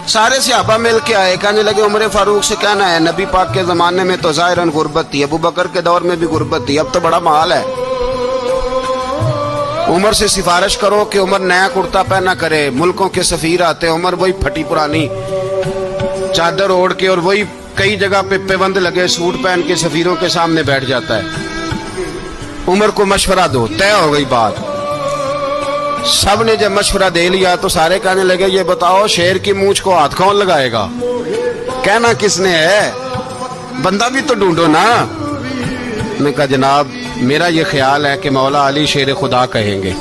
सारे सहाबा मिल के आए, कहने लगे उमर फारूक से कहना है नबी पाक के ज़माने में तो ज़ाहिरन गुर्बत थी, अबू बकर के दौर में भी गुर्बत थी, अब तो बड़ा माल है। उमर से सिफारिश करो कि उमर नया कुर्ता पहना करे। मुल्कों के सफ़ीर आते, उमर वही फटी पुरानी चादर ओढ़ के और वही कई जगह पे पेबंद लगे सूट पहन के सफ़ीरों के सामने बैठ जाता है। उमर को मशवरा दो, तय हो गई बात। सब ने जब मशवरा दे लिया तो सारे कहने लगे ये बताओ शेर की मूंछ को हाथ कौन लगाएगा? कहना किसने है, बंदा भी तो ढूंढो ना। मैं कहा जनाब मेरा ये ख्याल है कि मौला अली शेर खुदा कहेंगे,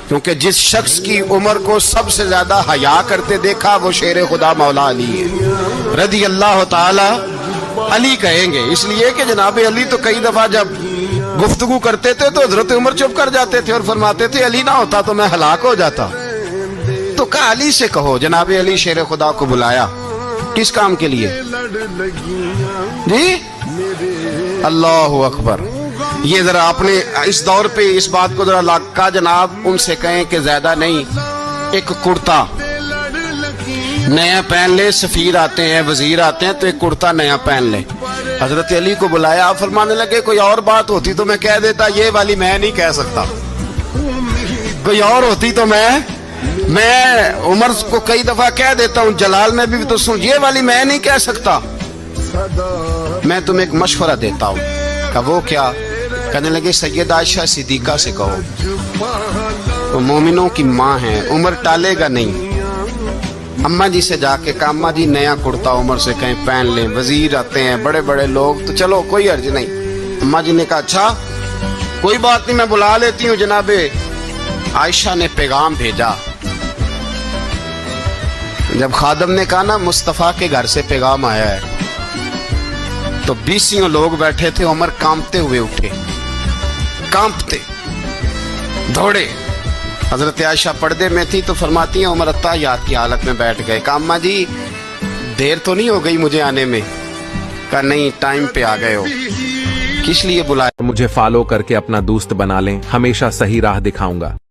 क्योंकि जिस शख्स की उमर को सबसे ज्यादा हया करते देखा वो शेर खुदा मौला अली है रदी अल्लाह ताला। अली कहेंगे इसलिए कि जनाब अली तो कई दफा जब गुफ्तगू करते थे तो हजरत उमर चुप कर जाते थे और फरमाते थे अली ना होता तो मैं हलाक हो जाता। तो कहा अली से कहो। जनाब अली शेर खुदा को बुलाया, किस काम के लिए जी? अल्लाह अकबर। ये जरा अपने इस दौर पे इस बात को जरा लाका जनाब उनसे कहें कि ज्यादा नहीं, एक कुर्ता नया पहन ले। सफीर आते हैं, वजीर आते हैं तो एक कुर्ता नया पहन ले। हजरत अली को बुलाया, आप फरमाने लगे कोई और बात होती तो मैं कह देता, ये वाली मैं नहीं कह सकता। कोई और होती तो मैं उमर को कई दफा कह देता हूँ, जलाल में भी तो सुन, ये वाली मैं नहीं कह सकता। मैं तुम्हें एक मशवरा देता हूँ। कहा वो क्या? कहने लगे सैयद आयशा सिद्दीका से कहो, वो मोमिनों की माँ है, उमर टालेगा नहीं। अम्मा जी से जाके कहा अम्मा जी नया कुर्ता उमर से कहीं पहन लें, वजीर आते हैं बड़े बड़े लोग तो चलो कोई अर्ज नहीं। अम्मा जी ने कहा अच्छा कोई बात नहीं मैं बुला लेती हूँ। जनाबे आयशा ने पैगाम भेजा। जब खादम ने कहा ना मुस्तफा के घर से पैगाम आया है, तो 20 लोग बैठे थे। उमर कांपते हुए उठे, कांपते दौड़े। हजरत आयशा पर्दे में थी तो फरमाती हैं उमर अत्ताहियात की हालत में बैठ गए। कहा अम्मा जी देर तो नहीं हो गई मुझे आने में? कहा नहीं टाइम पे आ गए हो। किस लिए बुलाया? मुझे फॉलो करके अपना दोस्त बना लें, हमेशा सही राह दिखाऊंगा।